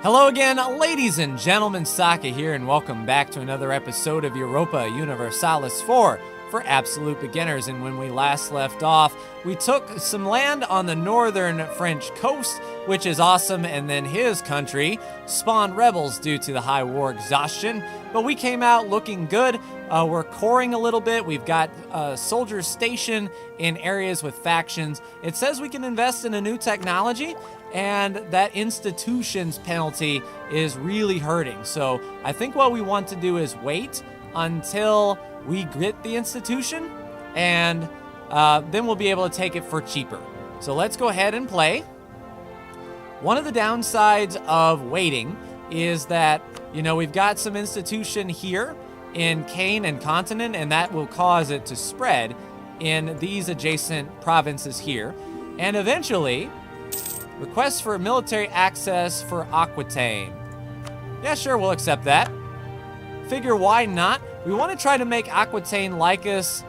Hello again, ladies and gentlemen, Saka here, and welcome back to another episode of Europa Universalis 4 for absolute beginners. And when we last left off, we took some land on the northern French coast, which is awesome, and then his country spawned rebels due to the high war exhaustion. But we came out looking good. We're coring a little bit. We've got soldiers stationed in areas with factions. It says we can invest in a new technology, and that institution's penalty is really hurting. So I think what we want to do is wait until we get the institution, and then we'll be able to take it for cheaper. So let's go ahead and play. One of the downsides of waiting is that, you know, we've got some institution here in Kane and Continent, and that will cause it to spread in these adjacent provinces here. And eventually, request for military access for Aquitaine. Yeah, sure, we'll accept that. Figure why not? We want to try to make Aquitaine like us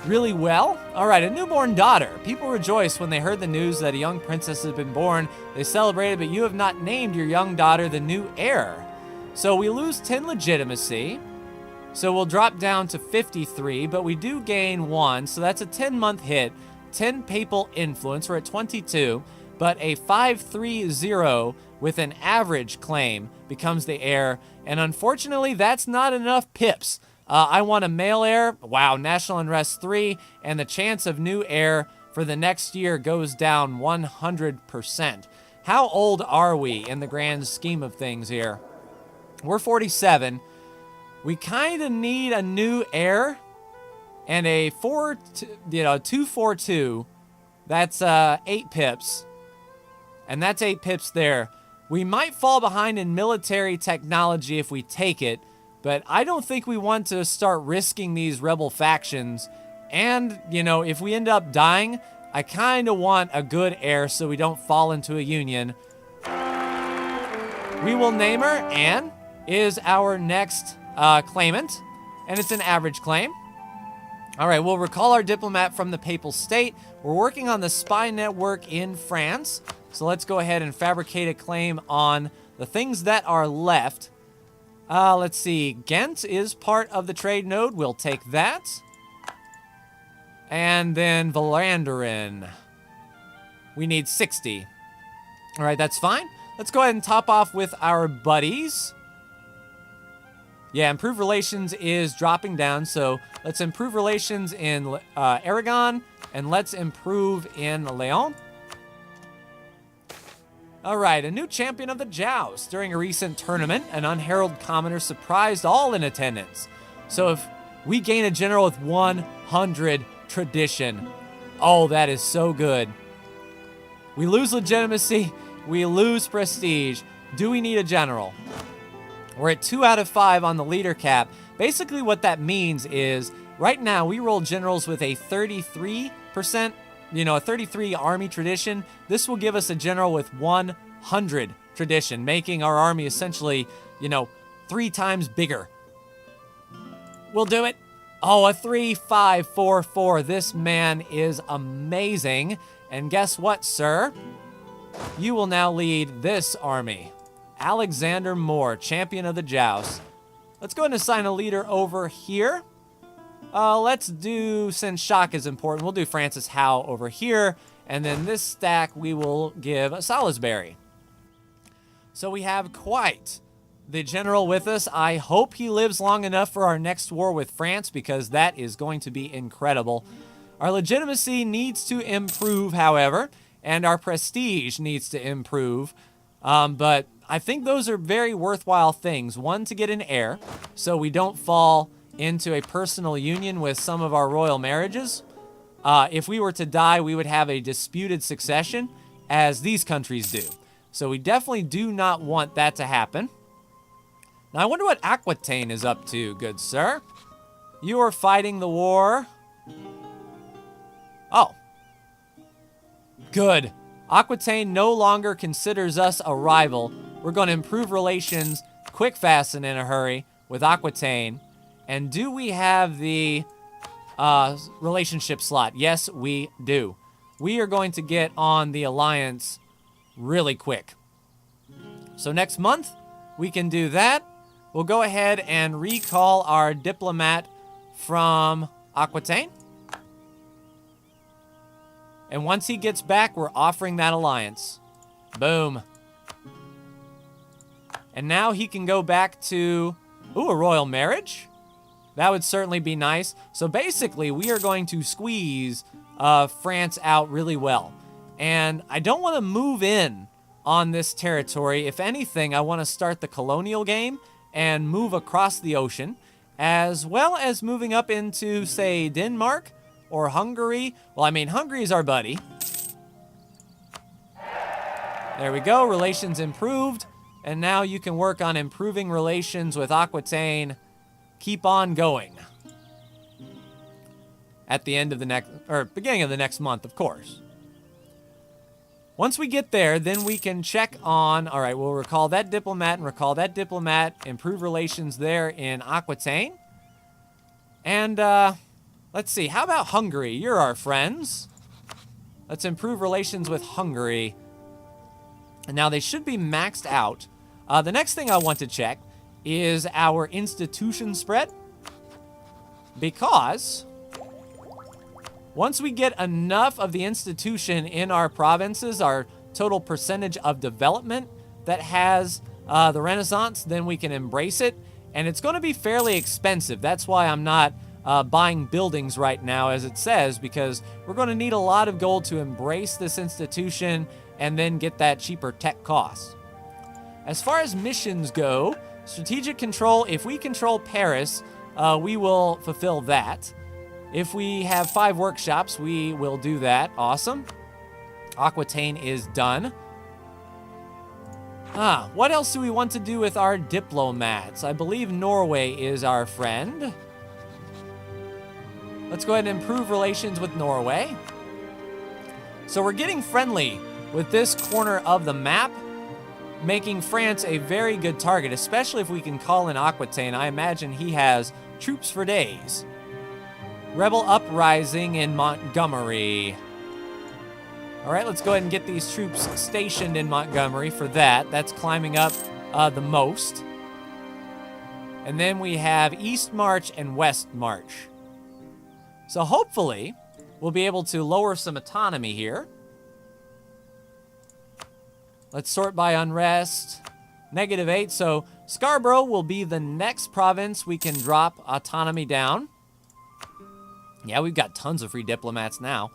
really well. All right, a newborn daughter. People rejoice when they heard the news that a young princess has been born. They celebrated, but you have not named your young daughter the new heir. So we lose 10 legitimacy. So we'll drop down to 53, but we do gain 1. So that's a 10-month hit. 10 papal influence. We're at 22. But a 530 with an average claim becomes the heir. And unfortunately, that's not enough pips. I want a male heir. Wow, national unrest 3. And the chance of new heir for the next year goes down 100%. How old are we in the grand scheme of things here? We're 47. We kind of need a new heir. And a 242. That's 8 pips. And that's 8 pips there. We might fall behind in military technology if we take it, but I don't think we want to start risking these rebel factions. And, you know, if we end up dying, I kind of want a good heir so we don't fall into a union. We will name her. Anne is our next claimant, and it's an average claim. All right, we'll recall our diplomat from the Papal State. We're working on the spy network in France. So let's go ahead and fabricate a claim on the things that are left. Let's see. Ghent is part of the trade node. We'll take that. And then Valanderen. We need 60. All right, that's fine. Let's go ahead and top off with our buddies. Yeah, improve relations is dropping down. So let's improve relations in Aragon. And let's improve in Leon. All right, a new champion of the joust. During a recent tournament, an unheralded commoner surprised all in attendance. So if we gain a general with 100 tradition, oh, that is so good. We lose legitimacy, we lose prestige. Do we need a general? We're at 2 out of 5 on the leader cap. Basically what that means is, right now we roll generals with a 33%, a 33 army tradition. This will give us a general with 100 tradition, making our army essentially, 3 times bigger. We'll do it. Oh, a 3-5-4-4. This man is amazing. And guess what, sir? You will now lead this army. Alexander Moore, champion of the joust. Let's go ahead and assign a leader over here. Let's do, since shock is important, we'll do Francis Howe over here. And then this stack we will give Salisbury. So we have quite the general with us. I hope he lives long enough for our next war with France, because that is going to be incredible. Our legitimacy needs to improve, however, and our prestige needs to improve. But I think those are very worthwhile things. One, to get an heir, so we don't fall into a personal union with some of our royal marriages. If we were to die, we would have a disputed succession, as these countries do. So we definitely do not want that to happen. Now, I wonder what Aquitaine is up to, good sir. You are fighting the war. Oh. Good. Aquitaine no longer considers us a rival. We're going to improve relations quick, fast, and in a hurry with Aquitaine. And do we have the relationship slot? Yes, we do. We are going to get on the alliance really quick. So next month, we can do that. We'll go ahead and recall our diplomat from Aquitaine. And once he gets back, we're offering that alliance. Boom. And now he can go back to, ooh, a royal marriage? That would certainly be nice. So basically, we are going to squeeze France out really well. And I don't want to move in on this territory. If anything, I want to start the colonial game and move across the ocean, as well as moving up into, say, Denmark or Hungary. Well, I mean, Hungary is our buddy. There we go. Relations improved. And now you can work on improving relations with Aquitaine. Keep on going. At the end of the next, or beginning of the next month, of course. Once we get there, then we can check on, all right, we'll recall that diplomat and recall that diplomat, improve relations there in Aquitaine. And let's see, how about Hungary? You're our friends. Let's improve relations with Hungary. And now they should be maxed out. The next thing I want to check is our institution spread. Because once we get enough of the institution in our provinces, our total percentage of development that has the Renaissance, then we can embrace it. And it's going to be fairly expensive. That's why I'm not buying buildings right now, as it says, because we're going to need a lot of gold to embrace this institution and then get that cheaper tech cost. As far as missions go, strategic control, if we control Paris, we will fulfill that. If we have 5 workshops, we will do that. Awesome. Aquitaine is done. What else do we want to do with our diplomats? I believe Norway is our friend. Let's go ahead and improve relations with Norway. So we're getting friendly with this corner of the map, making France a very good target, especially if we can call in Aquitaine. I imagine he has troops for days. Rebel uprising in Montgomery. All right, let's go ahead and get these troops stationed in Montgomery for that. That's climbing up the most. And then we have East March and West March. So hopefully, we'll be able to lower some autonomy here. Let's sort by unrest. -8, so Scarborough will be the next province we can drop autonomy down. Yeah, we've got tons of free diplomats now.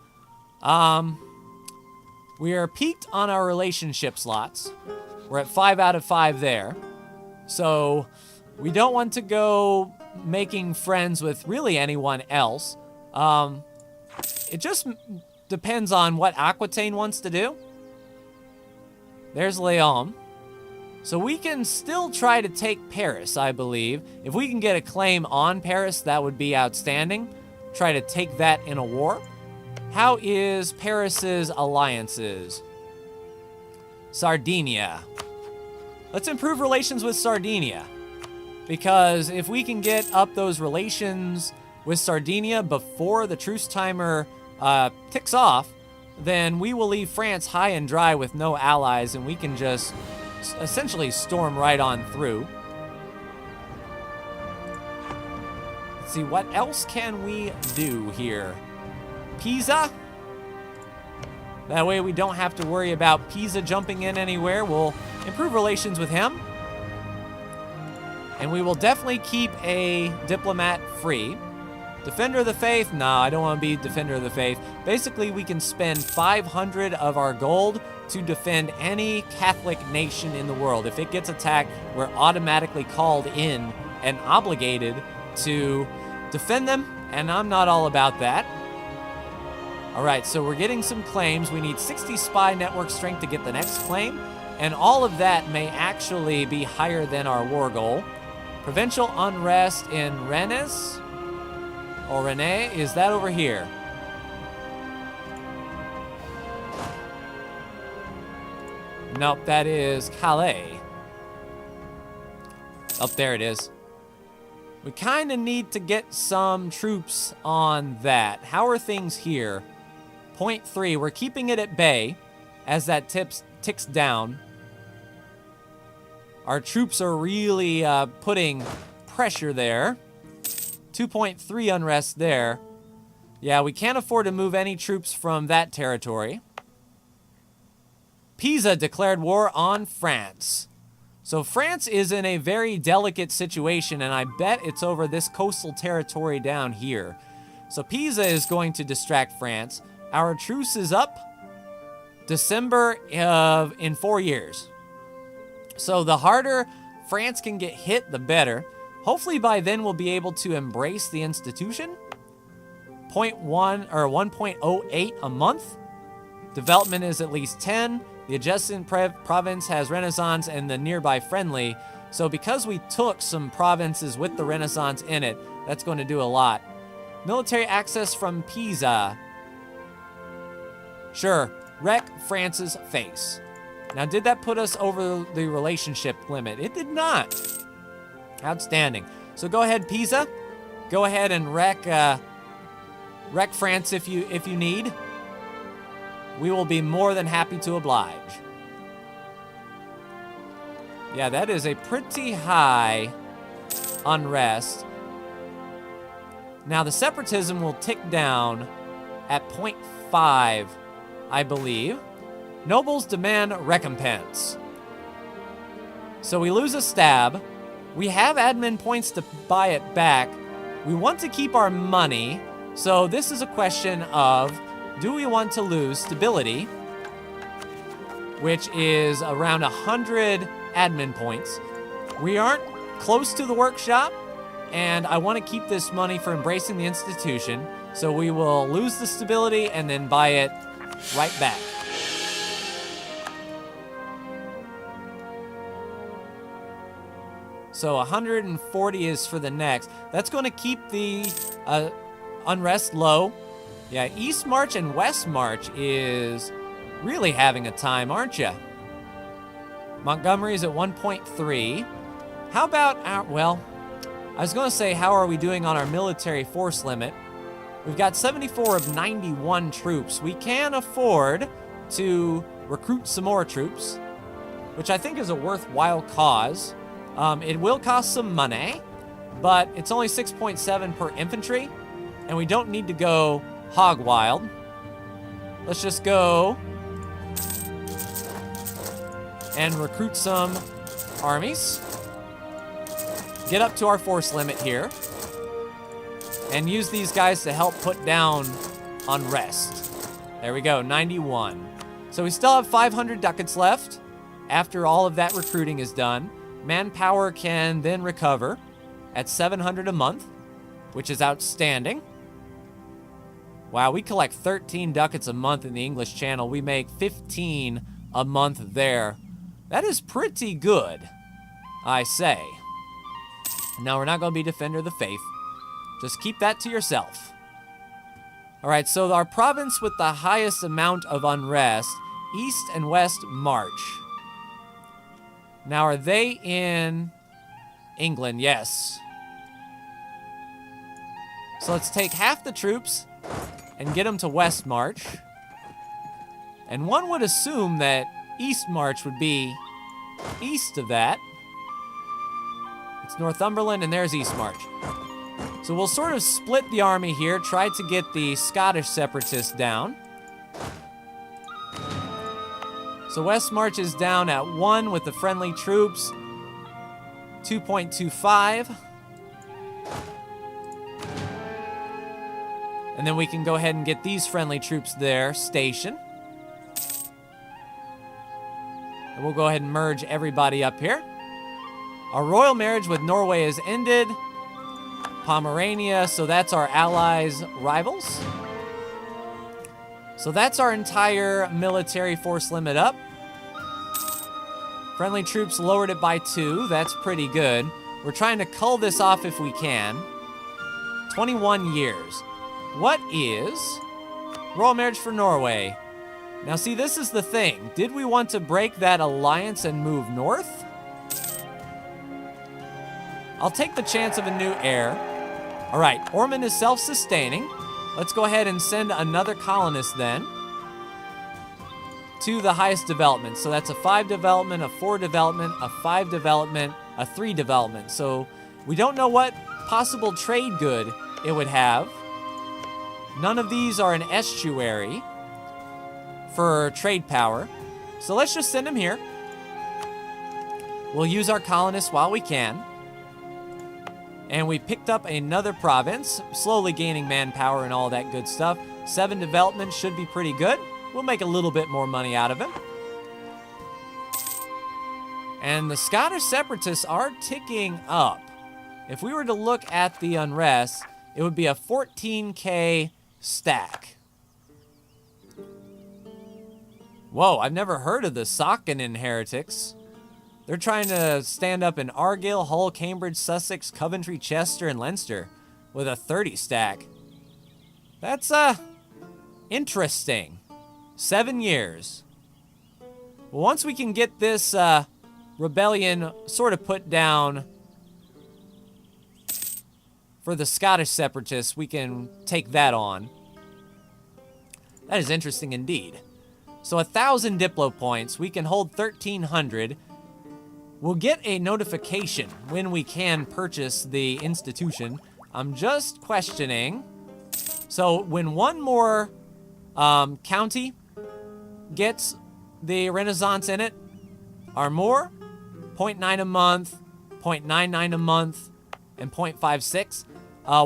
We are peaked on our relationship slots. We're at 5 out of 5 there. So we don't want to go making friends with really anyone else. It just depends on what Aquitaine wants to do. There's Leon. So we can still try to take Paris, I believe. If we can get a claim on Paris, that would be outstanding. Try to take that in a war. How is Paris's alliances? Sardinia. Let's improve relations with Sardinia. Because if we can get up those relations with Sardinia before the truce timer ticks off, then we will leave France high and dry with no allies, and we can just essentially storm right on through. Let's see, what else can we do here? Pisa. That way we don't have to worry about Pisa jumping in anywhere. We'll improve relations with him. And we will definitely keep a diplomat free. Defender of the Faith? No, I don't want to be Defender of the Faith. Basically, we can spend 500 of our gold to defend any Catholic nation in the world. If it gets attacked, we're automatically called in and obligated to defend them, and I'm not all about that. All right, so we're getting some claims. We need 60 spy network strength to get the next claim, and all of that may actually be higher than our war goal. Provincial unrest in Rennes, or Rennes, is that over here? Nope, that is Calais. Oh, there it is. We kind of need to get some troops on that. How are things here? 0.3, we're keeping it at bay as that ticks down. Our troops are really putting pressure there. 2.3 unrest there. Yeah, we can't afford to move any troops from that territory. Pisa declared war on France. So France is in a very delicate situation, and I bet it's over this coastal territory down here. So Pisa is going to distract France. Our truce is up December in 4 years. So the harder France can get hit, the better. Hopefully by then we'll be able to embrace the institution. 0.1 or 1.08 a month. Development is at least 10. The adjacent province has Renaissance and the nearby friendly. So because we took some provinces with the Renaissance in it, that's going to do a lot. Military access from Pisa. Sure, wreck France's face. Now, did that put us over the relationship limit? It did not. Outstanding. So go ahead, Pisa. Go ahead and wreck France if you need. We will be more than happy to oblige. Yeah, that is a pretty high unrest. Now, the separatism will tick down at 0.5, I believe. Nobles demand recompense. So we lose a stab. We have admin points to buy it back. We want to keep our money. So this is a question of, do we want to lose stability, which is around 100 admin points. We aren't close to the workshop, and I want to keep this money for embracing the institution, so we will lose the stability and then buy it right back. So 140 is for the next. That's going to keep the unrest low. Yeah, East March and West March is really having a time, aren't you? Montgomery's at 1.3. How about our, well, I was going to say, how are we doing on our military force limit? We've got 74 of 91 troops. We can afford to recruit some more troops, which I think is a worthwhile cause. It will cost some money, but it's only 6.7 per infantry, and we don't need to go hog wild. Let's just go and recruit some armies. Get up to our force limit here. And use these guys to help put down unrest. There we go, 91. So we still have 500 ducats left after all of that recruiting is done. Manpower can then recover at 700 a month, which is outstanding. Wow, we collect 13 ducats a month in the English Channel. We make 15 a month there. That is pretty good, I say. Now, we're not going to be Defender of the Faith. Just keep that to yourself. All right, so our province with the highest amount of unrest, East and West March. Now, are they in England? Yes. So let's take half the troops and get them to West March. And one would assume that East March would be east of that. It's Northumberland, and there's East March. So we'll sort of split the army here, try to get the Scottish separatists down. So West March is down at 1 with the friendly troops. 2.25. And then we can go ahead and get these friendly troops there stationed. And we'll go ahead and merge everybody up here. Our royal marriage with Norway is ended. Pomerania, so that's our allies' rivals. So that's our entire military force limit up. Friendly troops lowered it by 2. That's pretty good. We're trying to cull this off if we can. 21 years. What is royal marriage for Norway? Now, see, this is the thing. Did we want to break that alliance and move north? I'll take the chance of a new heir. All right, Ormond is self-sustaining. Let's go ahead and send another colonist then to the highest development. So that's a 5 development, a 4 development, a 5 development, a 3 development. So we don't know what possible trade good it would have. None of these are an estuary for trade power. So let's just send him here. We'll use our colonists while we can. And we picked up another province, slowly gaining manpower and all that good stuff. 7 development should be pretty good. We'll make a little bit more money out of him. And the Scottish separatists are ticking up. If we were to look at the unrest, it would be a 14K stack. Whoa, I've never heard of the Sockenin heretics. They're trying to stand up in Argyll, Hull, Cambridge, Sussex, Coventry, Chester, and Leinster with a 30 stack. That's, interesting. 7 years. Well, once we can get this, rebellion sort of put down for the Scottish separatists, we can take that on. That is interesting indeed. So 1,000 Diplo points, we can hold 1,300. We'll get a notification when we can purchase the institution. I'm just questioning. So when one more county gets the Renaissance in it, or more, 0.9 a month, 0.99 a month, and 0.56.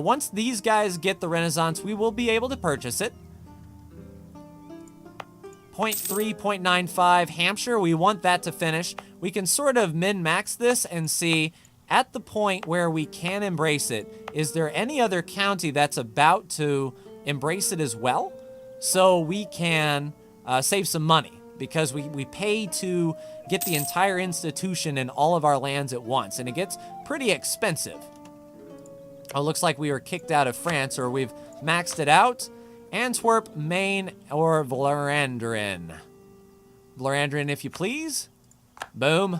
Once these guys get the Renaissance, we will be able to purchase it. 0.3, 0.95, Hampshire, we want that to finish. We can sort of min-max this and see at the point where we can embrace it, is there any other county that's about to embrace it as well? So we can save some money, because we pay to get the entire institution and all of our lands at once, and it gets pretty expensive. Oh, looks like we were kicked out of France, or we've maxed it out. Antwerp, Maine, or Vlaanderen. Vlaanderen, if you please. Boom.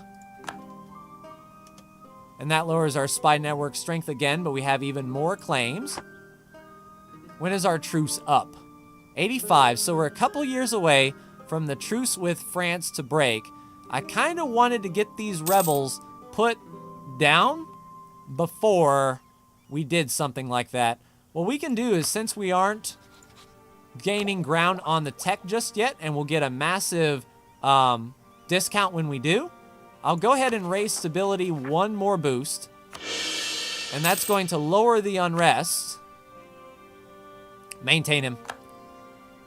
And that lowers our spy network strength again, but we have even more claims. When is our truce up? 85, so we're a couple years away from the truce with France to break. I kind of wanted to get these rebels put down before we did something like that. What we can do is, since we aren't gaining ground on the tech just yet, and we'll get a massive discount when we do, I'll go ahead and raise stability one more boost, and that's going to lower the unrest. Maintain him.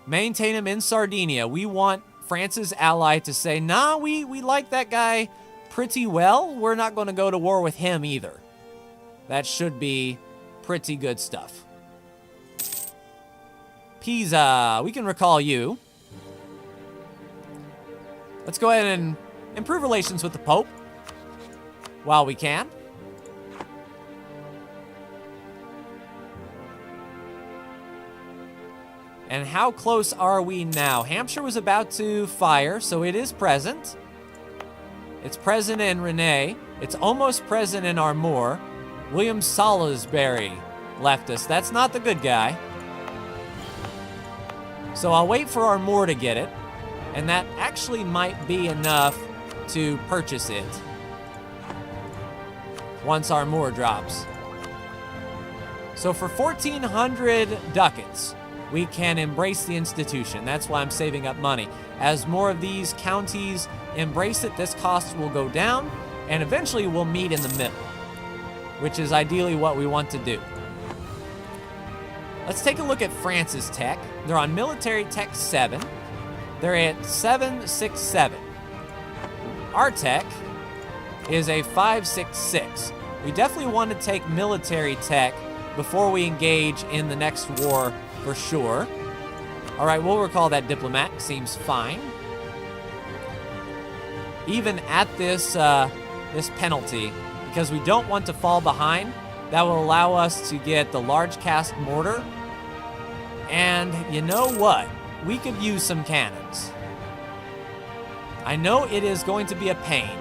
Maintain him in Sardinia. We want France's ally to say, nah, we like that guy pretty well. We're not going to go to war with him either. That should be pretty good stuff. Pisa, we can recall you. Let's go ahead and improve relations with the Pope while we can. And how close are we now? Hampshire was about to fire, so it is present. It's present in Rennes. It's almost present in Armor. William Salisbury left us. That's not the good guy. So I'll wait for Armor to get it. And that actually might be enough to purchase it once Armor drops. So for 1,400 ducats, we can embrace the institution. That's why I'm saving up money. As more of these counties embrace it, this cost will go down, and eventually we'll meet in the middle, which is ideally what we want to do. Let's take a look at France's tech. They're on military tech 7. They're at 767. Our tech is a 566. We definitely want to take military tech before we engage in the next war for sure. All right, we'll recall that diplomat. Seems fine. Even at this this penalty, because we don't want to fall behind, that will allow us to get the large cast mortar. And you know what? We could use some cannons. I know it is going to be a pain.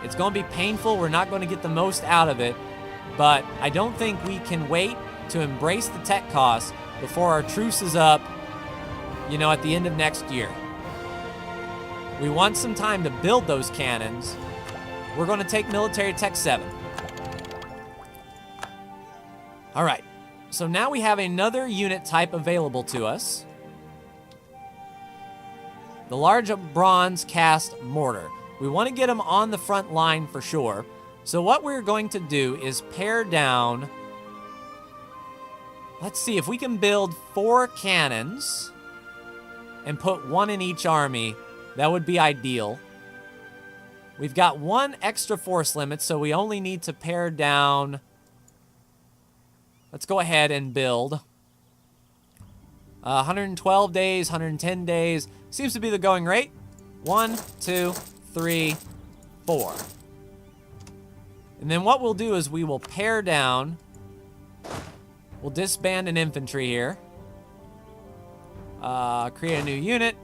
It's going to be painful. We're not going to get the most out of it. But I don't think we can wait to embrace the tech costs before our truce is up, you know, at the end of next year. We want some time to build those cannons. We're going to take military tech 7. All right. So now we have another unit type available to us. The large bronze cast mortar. We want to get them on the front line for sure. So what we're going to do is pare down. Let's see if we can build 4 cannons and put 1 in each army. That would be ideal. We've got 1 extra force limit, so we only need to pare down. Let's go ahead and build. 112 days, 110 days. Seems to be the going rate. 1, 2, 3, 4. And then what we'll do is we will pare down. We'll disband an infantry here. Create a new unit.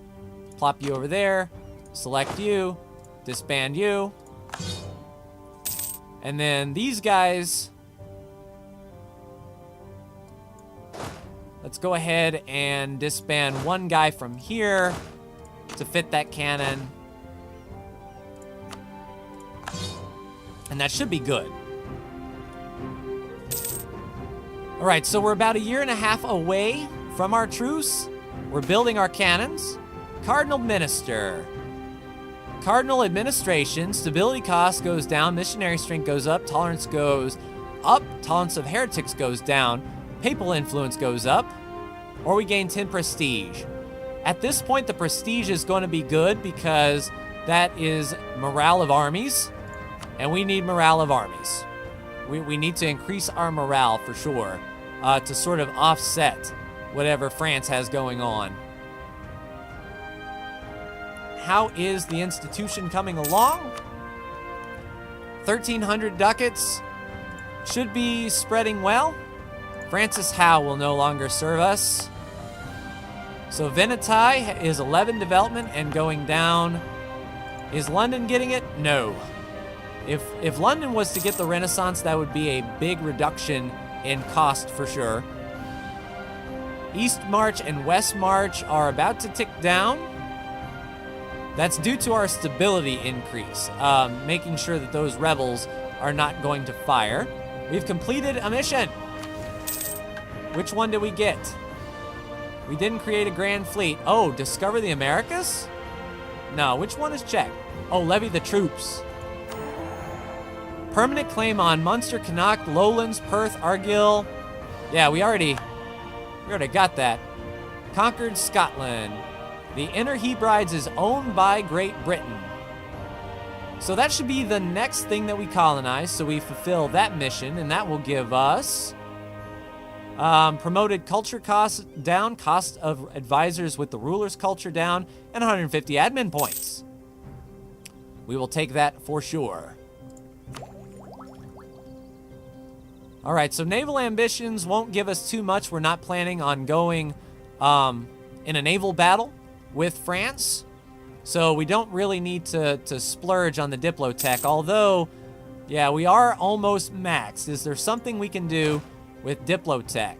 Plop you over there. Select you. Disband you. And then these guys. Let's go ahead and disband 1 guy from here to fit that cannon. And that should be good. All right, so we're about 1.5 years away from our truce. We're building our cannons. Cardinal Minister. Cardinal Administration. Stability cost goes down. Missionary strength goes up. Tolerance goes up. Tolerance of heretics goes down. Papal influence goes up. Or we gain 10 prestige. At this point, the prestige is going to be good because that is morale of armies. And we need morale of armies. We need to increase our morale for sure to sort of offset whatever France has going on. How is the institution coming along? 1,300 ducats. Should be spreading well. Francis Howe will no longer serve us. So Venetai is 11 development and going down. Is London getting it? No. If London was to get the Renaissance, that would be a big reduction in cost for sure. East March and West March are about to tick down. That's due to our stability increase, making sure that those rebels are not going to fire. We've completed a mission. Which one did we get? We didn't create a grand fleet. Oh, discover the Americas? No, which one is checked? Oh, levy the troops. Permanent claim on Munster, Connacht, Lowlands, Perth, Argyll. Yeah, we already got that. Conquered Scotland. The Inner Hebrides is owned by Great Britain. So that should be the next thing that we colonize. So we fulfill that mission, and that will give us promoted culture costs down, cost of advisors with the ruler's culture down, and 150 admin points. We will take that for sure. All right, so naval ambitions won't give us too much. We're not planning on going in a naval battle with France. So we don't really need to splurge on the Diplotech. Although, yeah, we are almost maxed. Is there something we can do with Diplotech?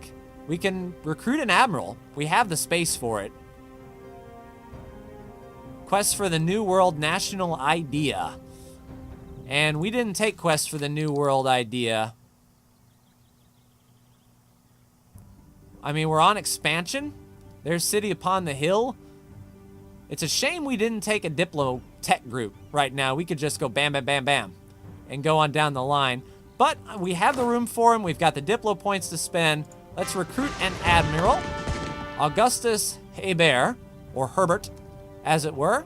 We can recruit an admiral. We have the space for it. Quest for the New World National Idea. And we didn't take quest for the New World Idea. I mean, we're on expansion. There's City upon the Hill. It's a shame we didn't take a Diplotech group right now. We could just go bam, bam, bam, bam, and go on down the line. But we have the room for him. We've got the Diplo points to spend. Let's recruit an admiral. Augustus Hebert, or Herbert, as it were.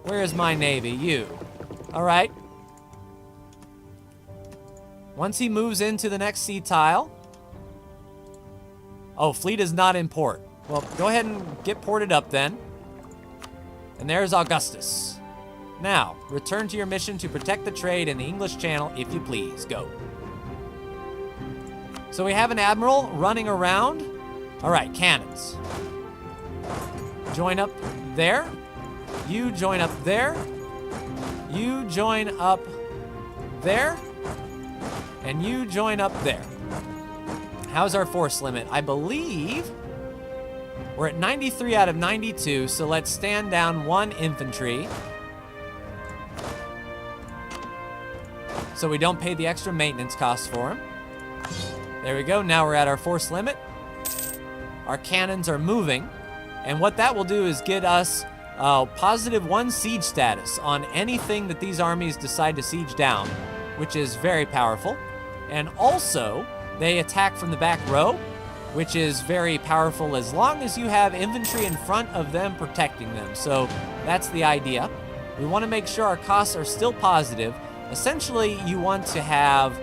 Where is my navy? You. All right. Once he moves into the next sea tile. Oh, fleet is not in port. Well, go ahead and get ported up then. And there's Augustus. Now, return to your mission to protect the trade in the English Channel, if you please. Go. So we have an admiral running around. All right, cannons. Join up there. You join up there. You join up there. And you join up there. How's our force limit? I believe We're at 93 out of 92, so let's stand down 1 infantry. So we don't pay the extra maintenance costs for him. There we go. Now we're at our force limit. Our cannons are moving. And what that will do is get us +1 siege status on anything that these armies decide to siege down, which is very powerful. And also, they attack from the back row, which is very powerful as long as you have infantry in front of them protecting them. So that's the idea. We want to make sure our costs are still positive. Essentially, you want to have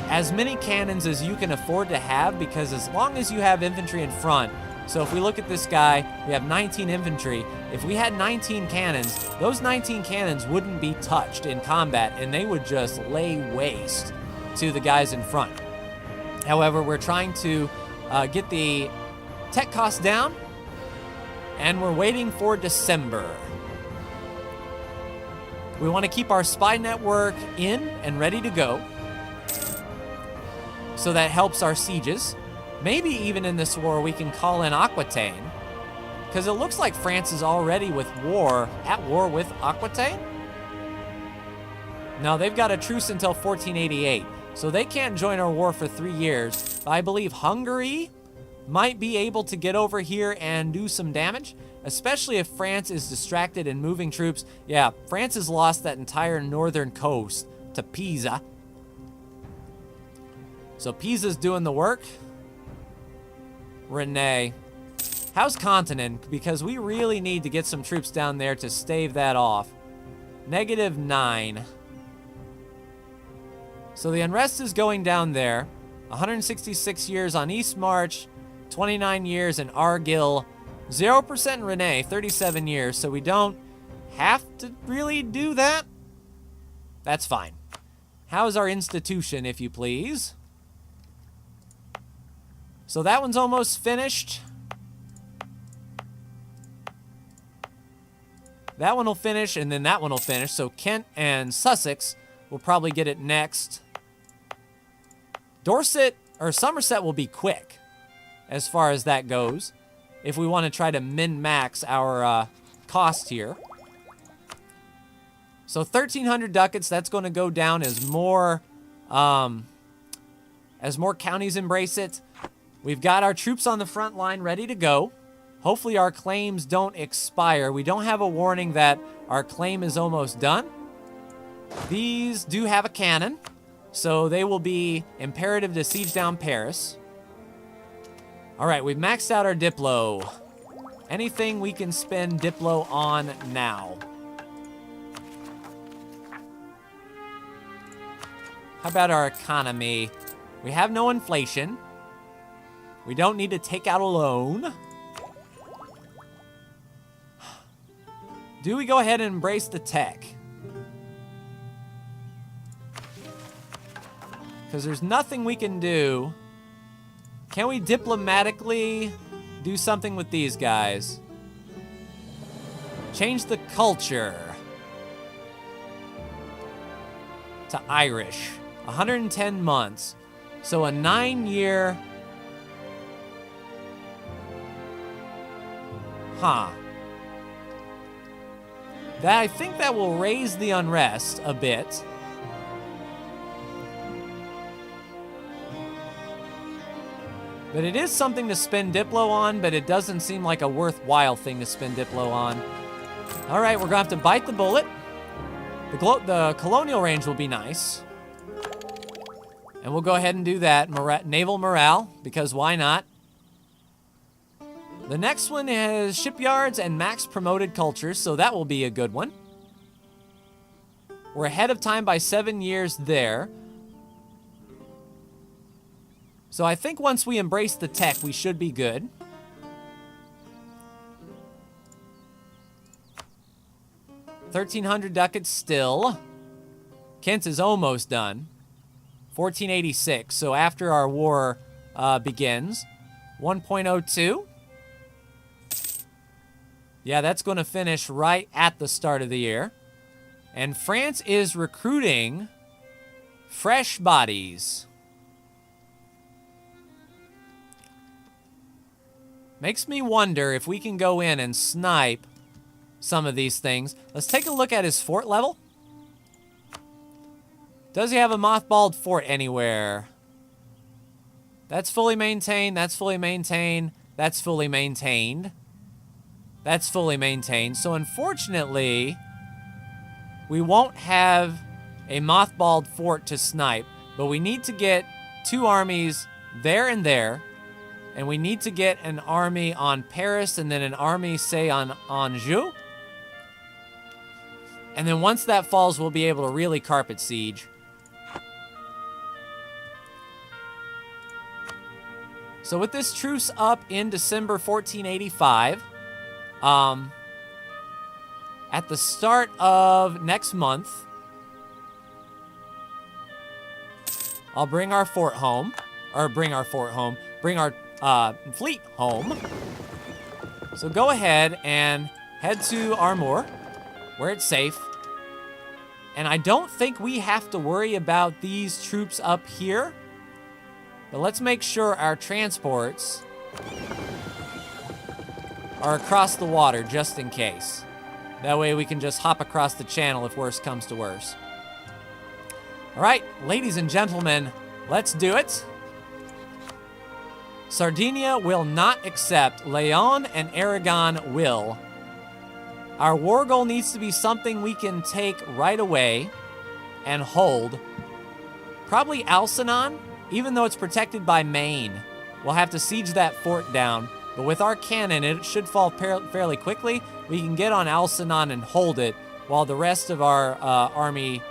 as many cannons as you can afford to have, because as long as you have infantry in front, so if we look at this guy, we have 19 infantry. If we had 19 cannons, those 19 cannons wouldn't be touched in combat, and they would just lay waste to the guys in front. However, we're trying to get the tech costs down, and we're waiting for December. We want to keep our spy network in and ready to go, so that helps our sieges. Maybe even in this war we can call in Aquitaine, because it looks like France is already at war with Aquitaine. No, they've got a truce until 1488, so they can't join our war for 3 years. But I believe Hungary might be able to get over here and do some damage, especially if France is distracted and moving troops. Yeah, France has lost that entire northern coast to Pisa. So Pisa's doing the work. Renee. How's Continent? Because we really need to get some troops down there to stave that off. -9. So the unrest is going down there. 166 years on East March, 29 years in Argyll, 0% in Renee, 37 years. So we don't have to really do that. That's fine. How's our institution, if you please? So that one's almost finished. That one will finish, and then that one will finish. So Kent and Sussex will probably get it next. Dorset or Somerset will be quick as far as that goes, if we want to try to min-max our cost here. So 1,300 ducats, that's going to go down as more counties embrace it. We've got our troops on the front line ready to go. Hopefully our claims don't expire. We don't have a warning that our claim is almost done. These do have a cannon, so they will be imperative to siege down Paris. All right, we've maxed out our Diplo. Anything we can spend Diplo on now? How about our economy? We have no inflation. We don't need to take out a loan. Do we go ahead and embrace the tech? Because there's nothing we can do. Can we diplomatically do something with these guys? Change the culture to Irish. 110 months. So a 9-year... Huh. I think that will raise the unrest a bit. But it is something to spend Diplo on, but it doesn't seem like a worthwhile thing to spend Diplo on. All right, we're going to have to bite the bullet. The colonial range will be nice. And we'll go ahead and do that. Naval morale, because why not? The next one is shipyards and max promoted cultures, so that will be a good one. We're ahead of time by 7 years there. So I think once we embrace the tech, we should be good. $1,300 ducats still. Kent is almost done. 1486, so after our war begins. 1.02. Yeah, that's going to finish right at the start of the year. And France is recruiting fresh bodies. Makes me wonder if we can go in and snipe some of these things. Let's take a look at his fort level. Does he have a mothballed fort anywhere? That's fully maintained. That's fully maintained. That's fully maintained. That's fully maintained. So unfortunately, we won't have a mothballed fort to snipe, but we need to get 2 armies there and there. And we need to get an army on Paris and then an army, say, on Anjou. And then once that falls, we'll be able to really carpet siege. So with this truce up in December 1485, at the start of next month, I'll bring our fort home. Or bring our fort home. Bring our fleet home. So go ahead and head to Armor, where it's safe. And I don't think we have to worry about these troops up here. But let's make sure our transports are across the water just in case. That way we can just hop across the channel if worse comes to worse. All right, ladies and gentlemen, let's do it. Sardinia will not accept. Leon and Aragon will. Our war goal needs to be something we can take right away and hold. Probably Alcinant, even though it's protected by Maine. We'll have to siege that fort down, but with our cannon, it should fall fairly quickly. We can get on Alcinant and hold it while the rest of our army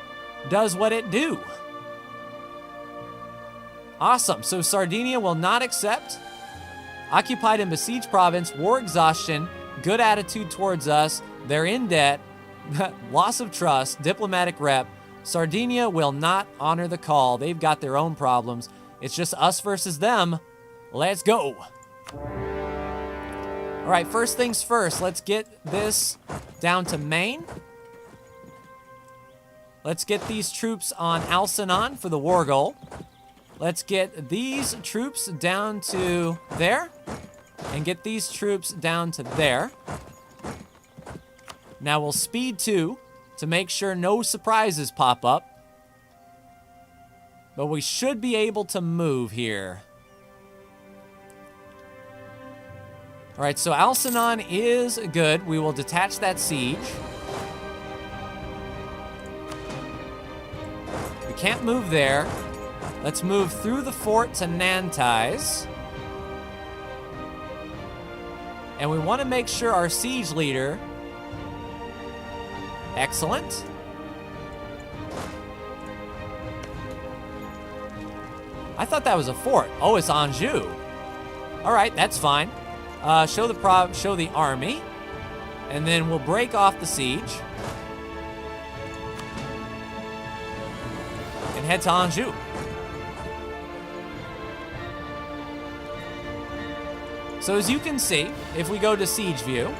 does what it do. Awesome. So Sardinia will not accept. Occupied and besieged province, war exhaustion, good attitude towards us. They're in debt, loss of trust, diplomatic rep. Sardinia will not honor the call. They've got their own problems. It's just us versus them. Let's go. All right, first things first. Let's get this down to Maine. Let's get these troops on Alcinant for the war goal. Let's get these troops down to there. And get these troops down to there. Now we'll speed 2 to make sure no surprises pop up. But we should be able to move here. All right, so Alcinant is good. We will detach that siege. We can't move there. Let's move through the fort to Nantes. And we want to make sure our siege leader... Excellent. I thought that was a fort. Oh, it's Anjou. All right, that's fine. Show the army. And then we'll break off the siege. And head to Anjou. So as you can see, if we go to siege view,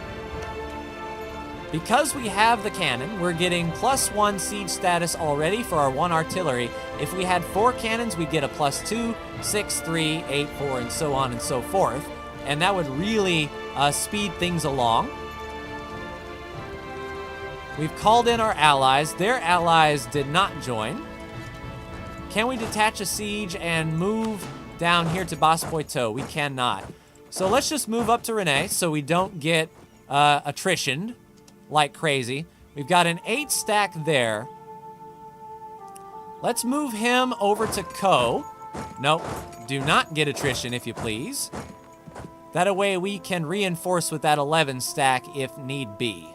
because we have the cannon, we're getting +1 siege status already for our 1 artillery. If we had 4 cannons, we'd get a +2, 6, 3, 8, 4, and so on and so forth. And that would really speed things along. We've called in our allies. Their allies did not join. Can we detach a siege and move down here to Basse-Poitou? We cannot. So let's just move up to Rennes so we don't get attritioned like crazy. We've got an 8 stack there. Let's move him over to Co. Nope, do not get attrition if you please. That way we can reinforce with that 11 stack if need be.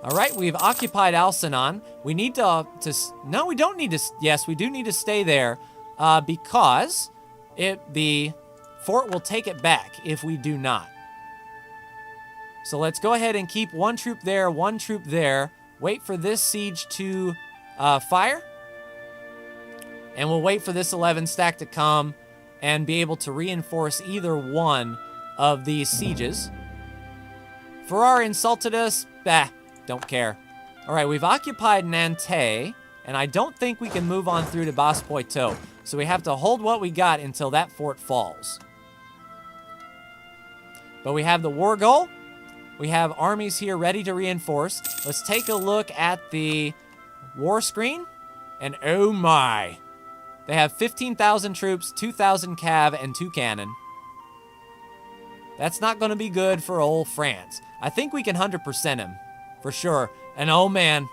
All right, we've occupied Alcinant. We need to no, we don't need to, yes, we do need to stay there because the fort will take it back if we do not. So let's go ahead and keep 1 troop there, 1 troop there. Wait for this siege to fire. And we'll wait for this 11 stack to come and be able to reinforce either one of these sieges. Farrar insulted us. Bah, don't care. All right, we've occupied Nantes, and I don't think we can move on through to Basse-Poitou. So we have to hold what we got until that fort falls. But we have the war goal. We have armies here ready to reinforce. Let's take a look at the war screen. And oh my. They have 15,000 troops, 2,000 cav, and 2 cannon. That's not going to be good for old France. I think we can 100% him. For sure. And oh man.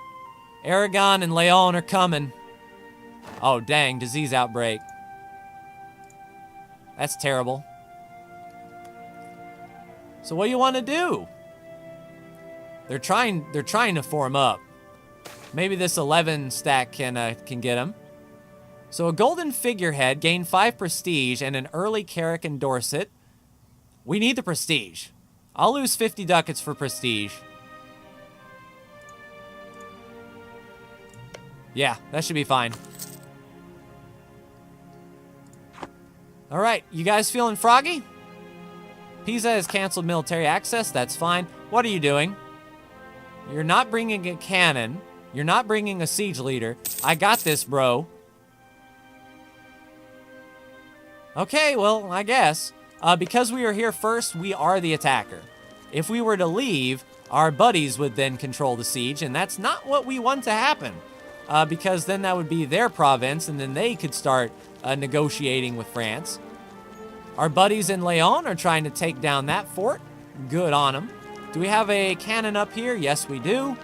Aragon and Leon are coming. Oh dang, disease outbreak. That's terrible. So what do you want to do? They're trying to form up. Maybe this 11 stack can get them. So a golden figurehead, gain 5 prestige, and an early Carrick and Dorset. We need the prestige. I'll lose 50 ducats for prestige. Yeah, that should be fine. All right, you guys feeling froggy? Pisa has canceled military access. That's fine. What are you doing? You're not bringing a cannon. You're not bringing a siege leader. I got this, bro. Okay, well, I guess. Because we are here first, we are the attacker. If we were to leave, our buddies would then control the siege, and that's not what we want to happen. Because then that would be their province, and then they could start negotiating with France. Our buddies in Leon are trying to take down that fort. Good on them. Do we have a cannon up here? Yes, we do.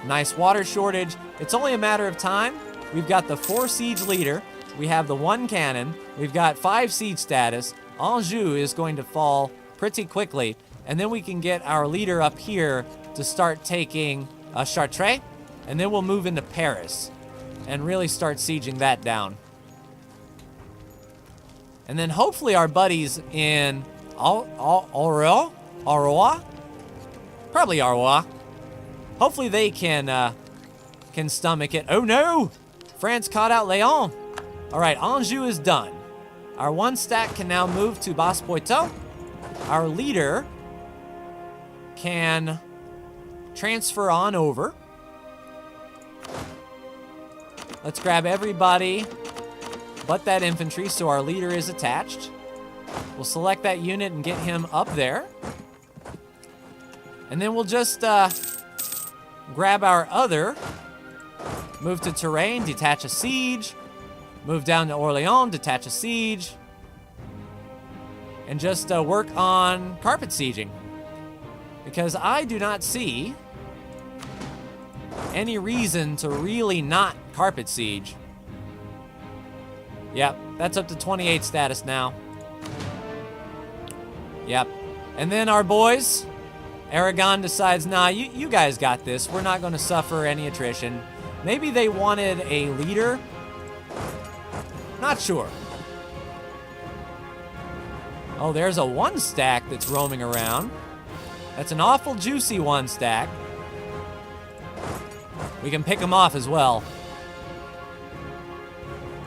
Nice water shortage. It's only a matter of time. We've got the 4 siege leader. We have the 1 cannon. We've got 5 siege status. Anjou is going to fall pretty quickly. And then we can get our leader up here to start taking Chartres. And then we'll move into Paris and really start sieging that down. And then hopefully our buddies in Arroy? Probably Arroy. Hopefully they can stomach it. Oh no! France caught out Leon. All right, Anjou is done. Our 1 stack can now move to Basse-Poitou. Our leader can transfer on over. Let's grab everybody but that infantry so our leader is attached. We'll select that unit and get him up there. And then we'll just grab our other, move to Terrain, detach a siege, move down to Orléans, detach a siege, and just work on carpet sieging. Because I do not see any reason to really not carpet siege. Yep, that's up to 28 status now. Yep. And then our boys, Aragon decides, nah, you guys got this. We're not going to suffer any attrition. Maybe they wanted a leader. Not sure. Oh, there's a 1 stack that's roaming around. That's an awful juicy 1 stack. We can pick them off as well.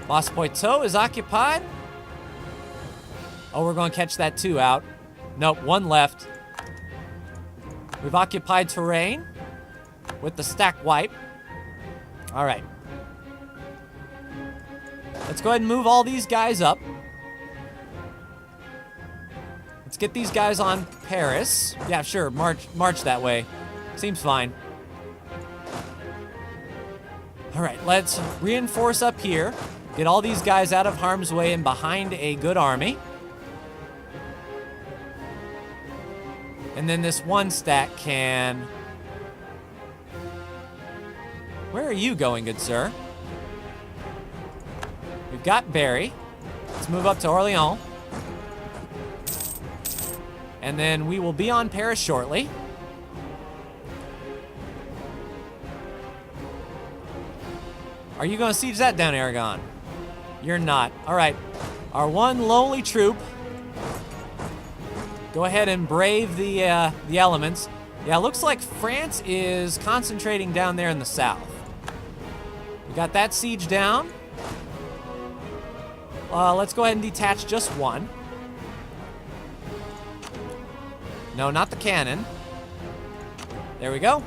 Basse-Poitou is occupied. Oh, we're going to catch that 2 out. Nope, 1 left. We've occupied Terrain with the stack wipe. All right. Let's go ahead and move all these guys up. Let's get these guys on Paris. Yeah, sure, march that way. Seems fine. All right, let's reinforce up here. Get all these guys out of harm's way and behind a good army. And then this 1 stack can... Where are you going, good sir? We've got Barry. Let's move up to Orléans. And then we will be on Paris shortly. Are you going to siege that down, Aragon? You're not. All right. Our 1 lonely troop. Go ahead and brave the elements. Yeah, looks like France is concentrating down there in the south. We got that siege down. Let's go ahead and detach just 1. No, not the cannon. There we go.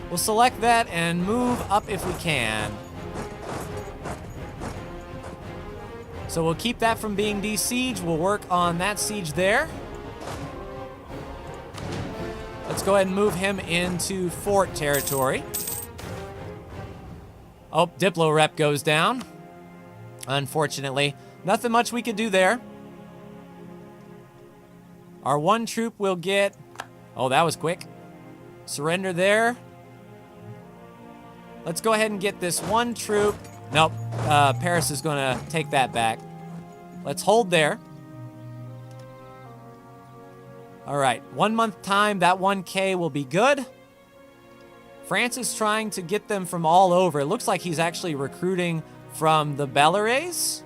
We'll select that and move up if we can. So we'll keep that from being de-sieged. We'll work on that siege there. Let's go ahead and move him into fort territory. Oh, Diplo rep goes down. Unfortunately, nothing much we could do there. Our one troop will get... Oh, that was quick. Surrender there. Let's go ahead and get this one troop. Nope, Paris is going to take that back. Let's hold there. All right, 1 month time, that 1K will be good. France is trying to get them from all over. It looks like he's actually recruiting from the Belarus.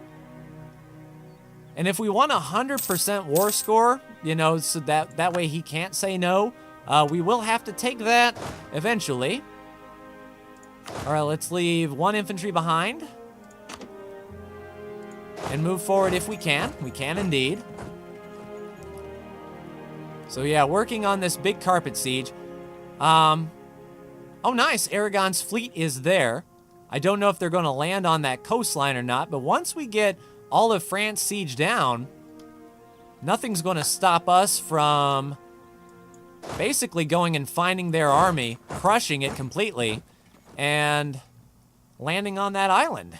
And if we want 100% war score, you know, so that way he can't say no, we will have to take that eventually. All right, let's leave one infantry behind and move forward if we can. We can indeed. So yeah, working on this big carpet siege. Oh, nice. Aragon's fleet is there. I don't know if they're going to land on that coastline or not, but once we get all of France siege down, nothing's going to stop us from basically going and finding their army, crushing it completely, and landing on that island.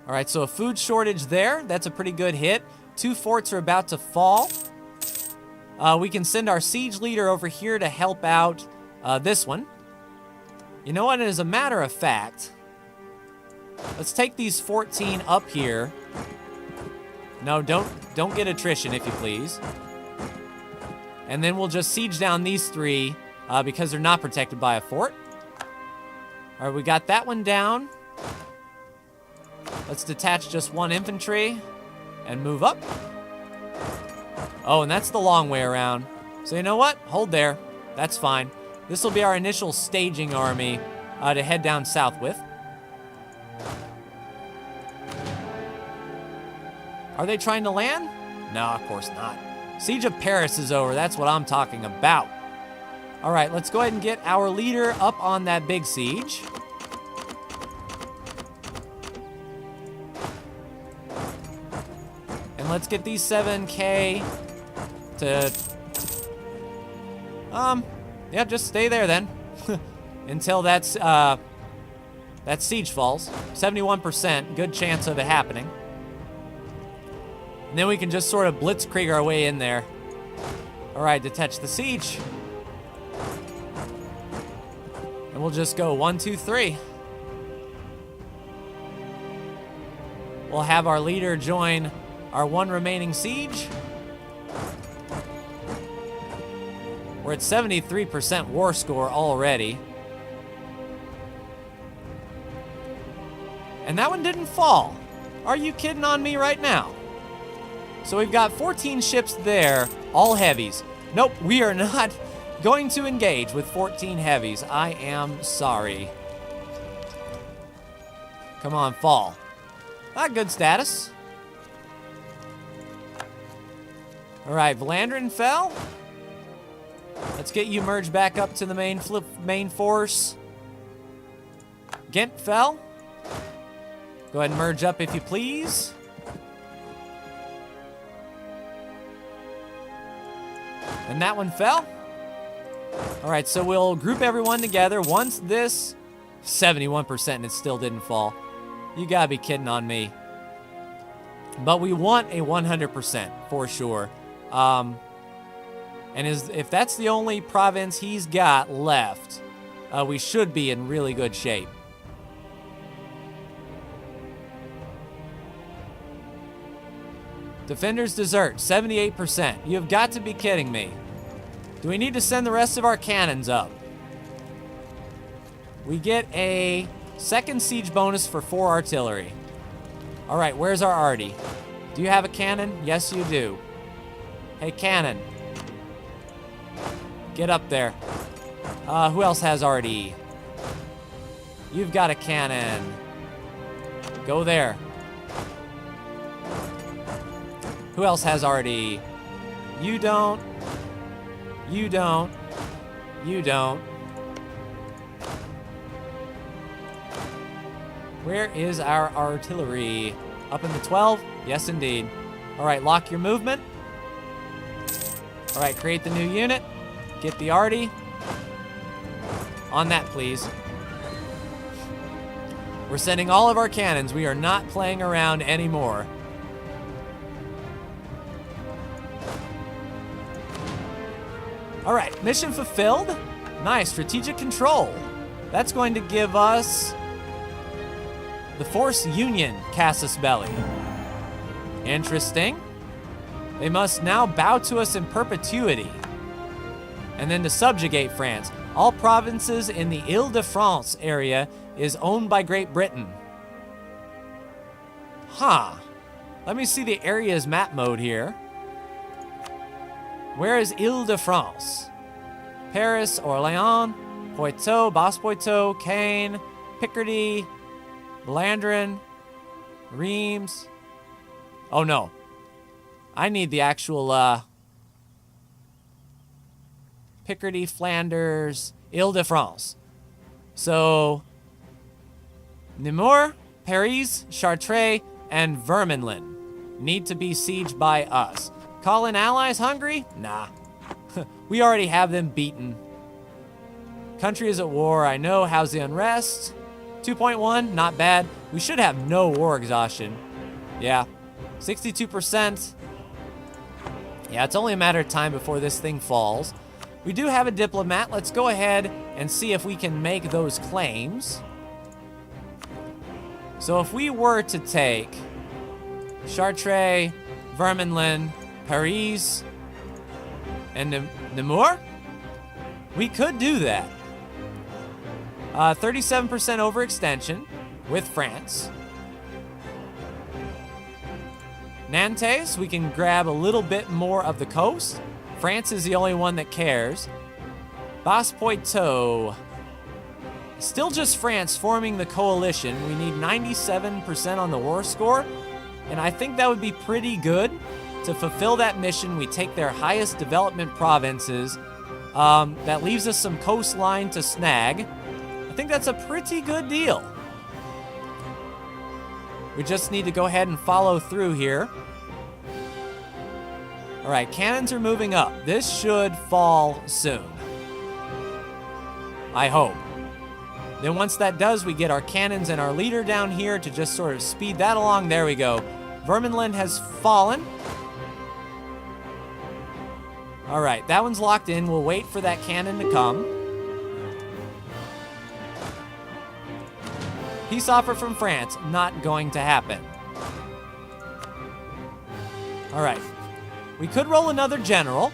All right, so a food shortage there. That's a pretty good hit. 2 forts are about to fall. We can send our siege leader over here to help out this one. You know what? As a matter of fact, let's take these 14 up here. No, don't get attrition, if you please. And then we'll just siege down these 3 because they're not protected by a fort. All right, we got that one down. Let's detach just 1 infantry and move up. Oh, and that's the long way around. So you know what? Hold there. That's fine. This will be our initial staging army to head down south with. Are they trying to land? No, of course not. Siege of Paris is over. That's what I'm talking about. All right, let's go ahead and get our leader up on that big siege. And let's get these 7K to... yeah, just stay there then. Until that siege falls. 71%, good chance of it happening. And then we can just sort of blitzkrieg our way in there. All right, detach the siege. And we'll just go 1, 2, 3. We'll have our leader join our 1 remaining siege. We're at 73% war score already. And that one didn't fall. Are you kidding on me right now? So we've got 14 ships there, all heavies. Nope, we are not going to engage with 14 heavies. I am sorry. Come on, fall. Good status. All right, Valandrin fell. Let's get you merged back up to the main force. Ghent fell. Go ahead and merge up if you please. And that one fell. All right, so we'll group everyone together. Once this 71% and it still didn't fall. You gotta be kidding on me. But we want a 100% for sure. And if that's the only province he's got left, we should be in really good shape. Defenders desert, 78%. You have got to be kidding me. Do we need to send the rest of our cannons up? We get a second siege bonus for 4 artillery. All right, where's our arty? Do you have a cannon? Yes, you do. Hey, cannon. Get up there. Who else has arty? You've got a cannon. Go there. Who else has arty? You don't. You don't. You don't. Where is our artillery? Up in the 12? Yes, indeed. All right, lock your movement. All right, create the new unit. Get the arty. On that, please. We're sending all of our cannons. We are not playing around anymore. All right, mission fulfilled. Nice, strategic control. That's going to give us the Force Union Casus Belli. Interesting. They must now bow to us in perpetuity. And then to subjugate France. All provinces in the Ile-de-France area is owned by Great Britain. Huh. Let me see the area's map mode here. Where is Ile-de-France? Paris, Orléans, Poitou, Basse-Poitou, Caen, Picardy, Flandrin, Reims. Oh no. I need the actual Picardy, Flanders, Ile-de-France. So Namur, Paris, Chartres, and Vermeulen need to be sieged by us. Call in allies Hungary? Nah. We already have them beaten. Country is at war. I know. How's the unrest? 2.1, not bad. We should have no war exhaustion. Yeah. 62%. Yeah, it's only a matter of time before this thing falls. We do have a diplomat. Let's go ahead and see if we can make those claims. So if we were to take Chartres, Vermeulen, Paris, and Namur, we could do that. 37% overextension with France. Nantes, we can grab a little bit more of the coast. France is the only one that cares. Basse-Poitou. Still just France forming the coalition. We need 97% on the war score. And I think that would be pretty good. To fulfill that mission, we take their highest development provinces. That leaves us some coastline to snag. I think that's a pretty good deal. We just need to go ahead and follow through here. All right, cannons are moving up. This should fall soon. I hope. Then once that does, we get our cannons and our leader down here to just sort of speed that along. There we go. Vermeulen has fallen. All right, that one's locked in. We'll wait for that cannon to come. Peace offer from France, not going to happen. All right, we could roll another general.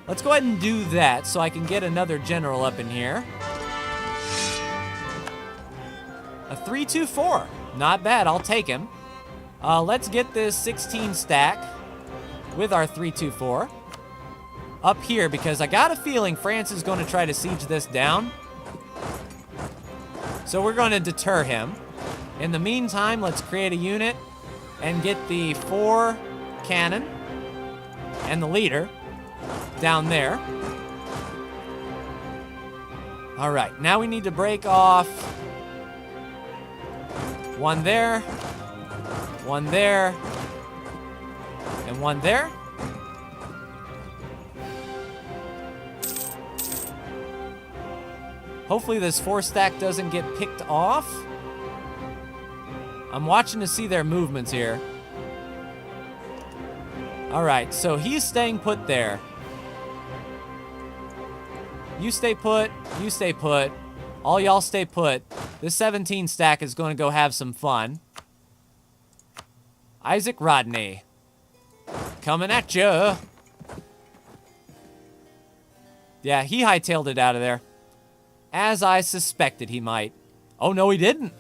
Let's go ahead and do that so I can get another general up in here. A 3-2-4, not bad, I'll take him. Let's get this 16 stack with our 3-2-4 up here because I got a feeling France is going to try to siege this down. So we're going to deter him. In the meantime, let's create a unit and get the 4 cannon and the leader down there. All right, now we need to break off one there, one there, and one there. Hopefully this 4 stack doesn't get picked off. I'm watching to see their movements here. All right, so he's staying put there. You stay put, you stay put. All y'all stay put. This 17 stack is going to go have some fun. Isaac Rodney. Coming at ya. Yeah, he hightailed it out of there. As I suspected he might. Oh, no, he didn't.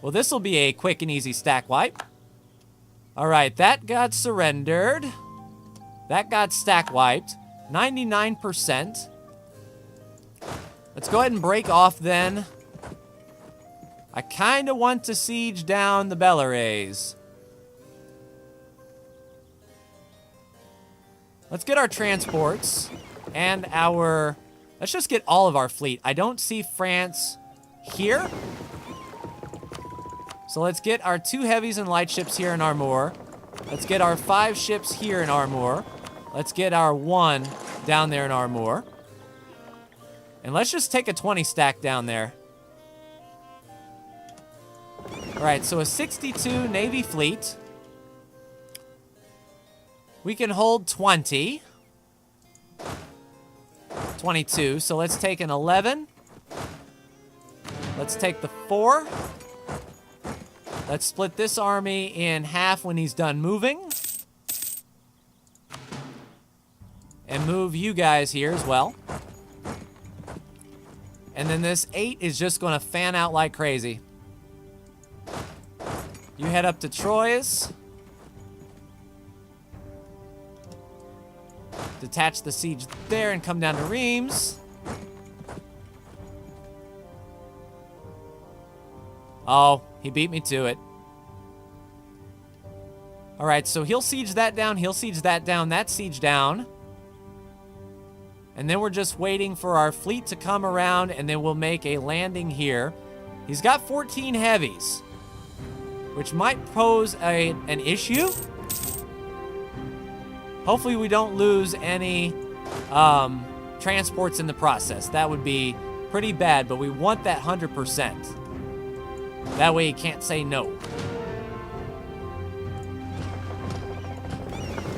Well, this will be a quick and easy stack wipe. All right, that got surrendered. That got stack wiped. 99%. Let's go ahead and break off then. I kind of want to siege down the Belarus. Let's get our transports and our... Let's just get all of our fleet. I don't see France here. So let's get our 2 heavies and light ships here in Armor. Let's get our 5 ships here in Armor. Let's get our 1 down there in Armor. And let's just take a 20 stack down there. All right, so a 62 Navy fleet. We can hold 20. 22, so let's take an 11. Let's take the 4. Let's split this army in half when he's done moving. And move you guys here as well. And then this 8 is just going to fan out like crazy. You head up to Troyes. Detach the siege there and come down to Reims. Oh, he beat me to it. All right, so he'll siege that down. He'll siege that down. That siege down. And then we're just waiting for our fleet to come around, and then we'll make a landing here. He's got 14 heavies, which might pose an issue. Hopefully we don't lose any transports in the process. That would be pretty bad, but we want that 100%. That way he can't say no.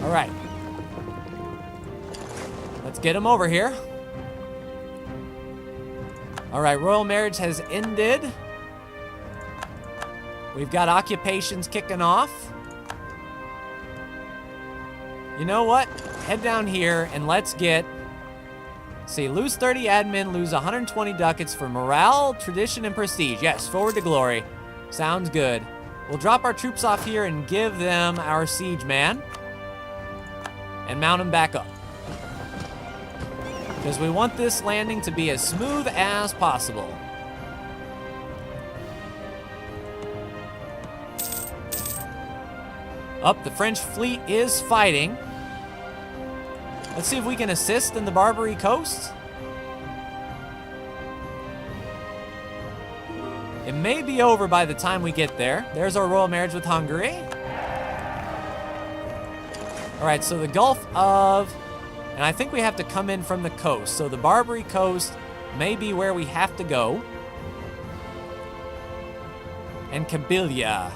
All right. Let's get him over here. All right, royal marriage has ended. We've got occupations kicking off. You know what? Head down here and let's get... See, lose 30 admin, lose 120 ducats for morale, tradition, and prestige. Yes, forward to glory. Sounds good. We'll drop our troops off here and give them our siege man. And mount them back up. Because we want this landing to be as smooth as possible. Up, the French fleet is fighting. Let's see if we can assist in the Barbary coast. It may be over by the time we get there. There's our royal marriage with Hungary. All right, so the Gulf of... And I think we have to come in from the coast. So the Barbary coast may be where we have to go. And Kabylia.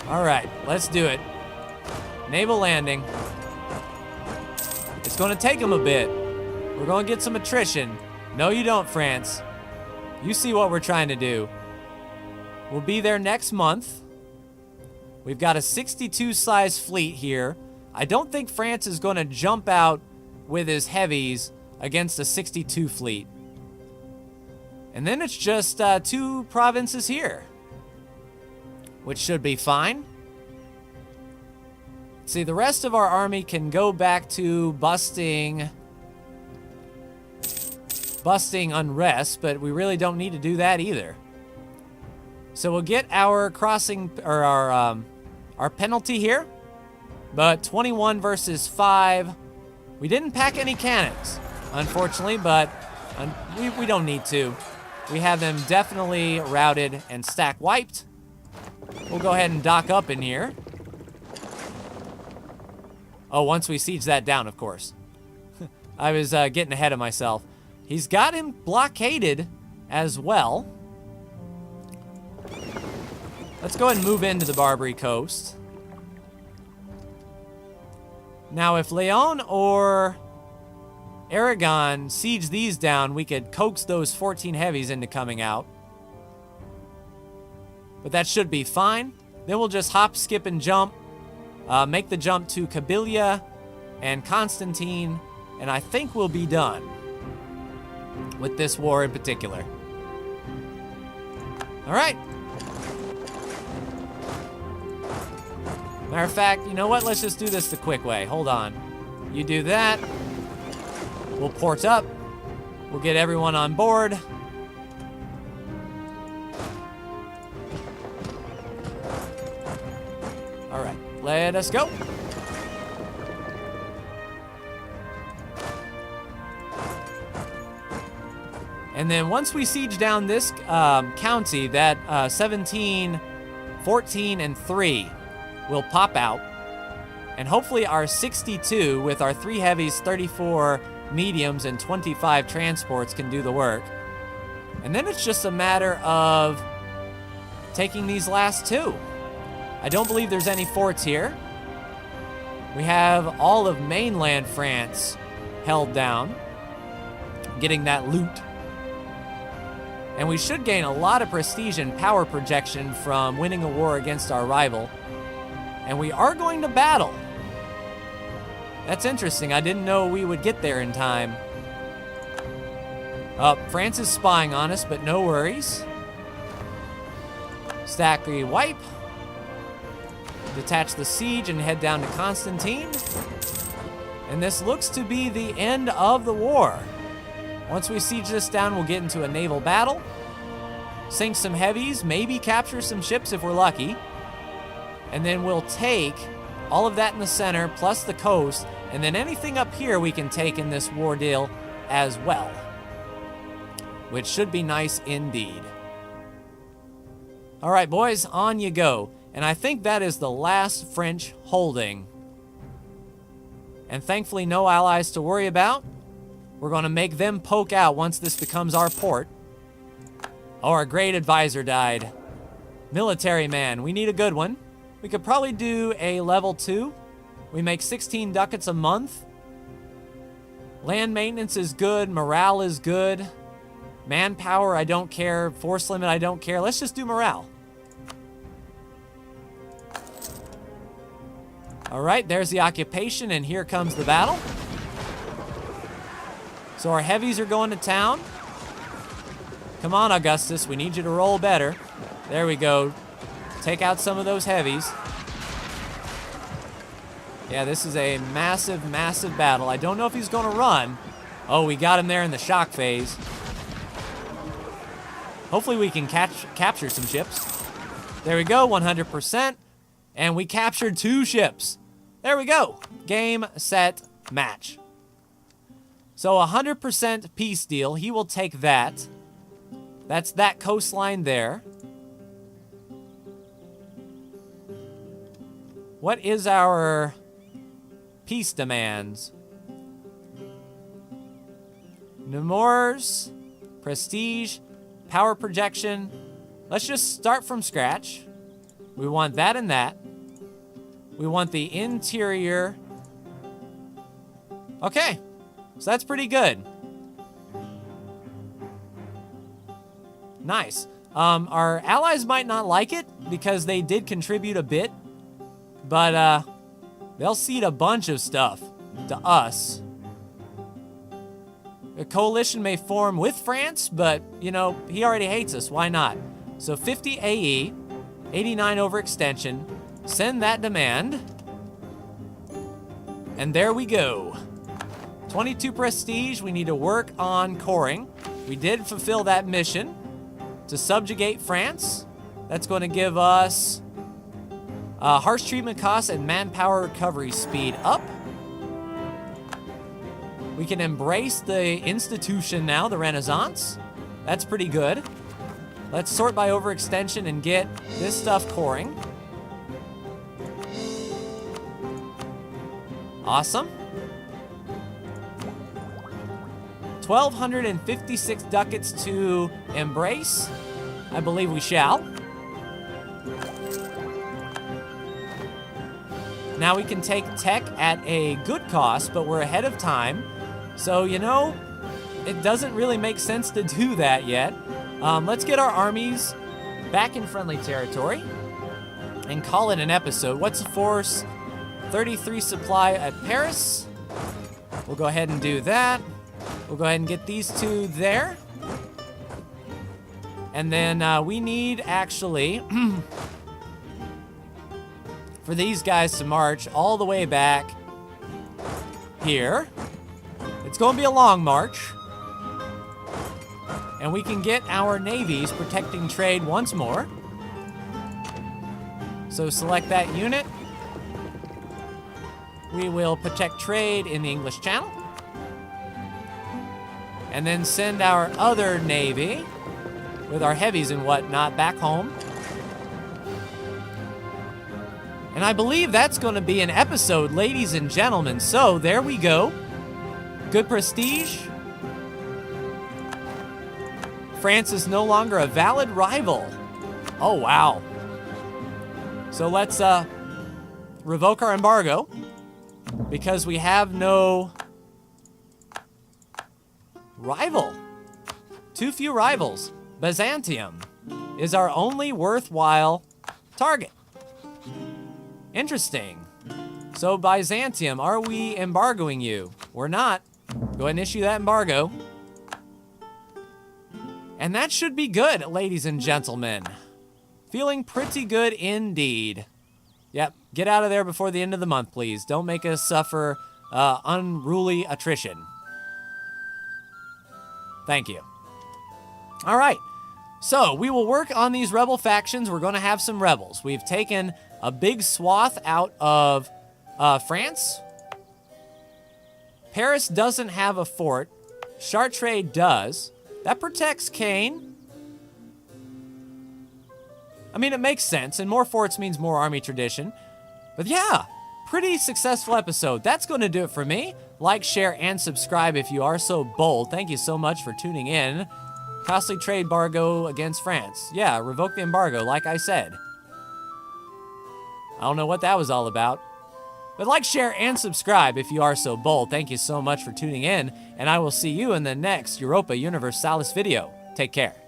All right, let's do it. Naval landing. It's going to take them a bit. We're going to get some attrition. No, you don't, France. You see what we're trying to do. We'll be there next month. We've got a 62 size fleet here. I don't think France is going to jump out with his heavies against a 62 fleet. And then it's just 2 provinces here, which should be fine. See, the rest of our army can go back to busting unrest, but we really don't need to do that either. So we'll get our crossing, or our penalty here, but 21 versus 5. We didn't pack any cannons, unfortunately, but we don't need to. We have them definitely routed and stack wiped. We'll go ahead and dock up in here. Oh, once we siege that down, of course. I was getting ahead of myself. He's got him blockaded as well. Let's go ahead and move into the Barbary coast. Now, if Leon or Aragon siege these down, we could coax those 14 heavies into coming out. But that should be fine. Then we'll just hop, skip, and jump. Make the jump to Kabylia and Constantine, and I think we'll be done with this war in particular. All right. Matter of fact, you know what? Let's just do this the quick way. Hold on. You do that. We'll port up. We'll get everyone on board. All right, let us go. And then once we siege down this county, that 17, 14, and 3 will pop out. And hopefully our 62 with our 3 heavies, 34 mediums, and 25 transports can do the work. And then it's just a matter of taking these last 2. I don't believe there's any forts here. We have all of mainland France held down, getting that loot. And we should gain a lot of prestige and power projection from winning a war against our rival. And we are going to battle. That's interesting. I didn't know we would get there in time. France is spying on us, but no worries. Stack the wipe. Detach the siege and head down to Constantine. And this looks to be the end of the war. Once we siege this down, we'll get into a naval battle. Sink some heavies, maybe capture some ships if we're lucky. And then we'll take all of that in the center, plus the coast, and then anything up here we can take in this war deal as well. Which should be nice indeed. All right, boys, on you go. And I think that is the last French holding. And thankfully, no allies to worry about. We're going to make them poke out once this becomes our port. Oh, our great advisor died. Military man, we need a good one. We could probably do a level 2. We make 16 ducats a month. Land maintenance is good. Morale is good. Manpower, I don't care. Force limit, I don't care. Let's just do morale. All right, there's the occupation, and here comes the battle. So our heavies are going to town. Come on, Augustus, we need you to roll better. There we go. Take out some of those heavies. Yeah, this is a massive, massive battle. I don't know if he's going to run. Oh, we got him there in the shock phase. Hopefully we can capture some ships. There we go, 100%. And we captured 2 ships. There we go. Game, set, match. So 100% peace deal. He will take that. That's that coastline there. What is our peace demands? Nemours, prestige, power projection. Let's just start from scratch. We want that and that. We want the interior. Okay, so that's pretty good. Nice. Our allies might not like it because they did contribute a bit, but they'll cede a bunch of stuff to us. A coalition may form with France, but, you know, he already hates us. Why not? So 50 AE, 89 overextension. Send that demand. And there we go. 22 prestige. We need to work on coring. We did fulfill that mission to subjugate France. That's going to give us harsh treatment costs and manpower recovery speed up. We can embrace the institution now, the Renaissance. That's pretty good. Let's sort by overextension and get this stuff coring. Awesome. 1,256 ducats to embrace. I believe we shall. Now we can take tech at a good cost, but we're ahead of time. So, you know, it doesn't really make sense to do that yet. Let's get our armies back in friendly territory and call it an episode. What's the force? 33 supply at Paris. We'll go ahead and do that. We'll go ahead and get these 2 there. And then we need, actually, for these guys to march all the way back here. It's going to be a long march. And we can get our navies protecting trade once more. So select that unit. We will protect trade in the English Channel. and then send our other navy with our heavies and whatnot back home. And I believe that's going to be an episode, ladies and gentlemen. So there we go. Good prestige. France is no longer a valid rival. Oh, wow. So let's revoke our embargo because we have no rival. Too few rivals. Byzantium is our only worthwhile target. Interesting. So Byzantium, are we embargoing you? We're not. Go ahead and issue that embargo. And that should be good, ladies and gentlemen. Feeling pretty good indeed. Yep, get out of there before the end of the month, please. Don't make us suffer unruly attrition. Thank you. All right, so we will work on these rebel factions. We're going to have some rebels. We've taken a big swath out of France. Paris doesn't have a fort. Chartres does. That protects Caen. I mean, it makes sense, and more forts means more army tradition. But yeah, pretty successful episode. That's going to do it for me. Like, share, and subscribe if you are so bold. Thank you so much for tuning in. Costly trade embargo against France. Yeah, revoke the embargo, like I said. I don't know what that was all about. But like, share, and subscribe if you are so bold. Thank you so much for tuning in, and I will see you in the next Europa Universalis video. Take care.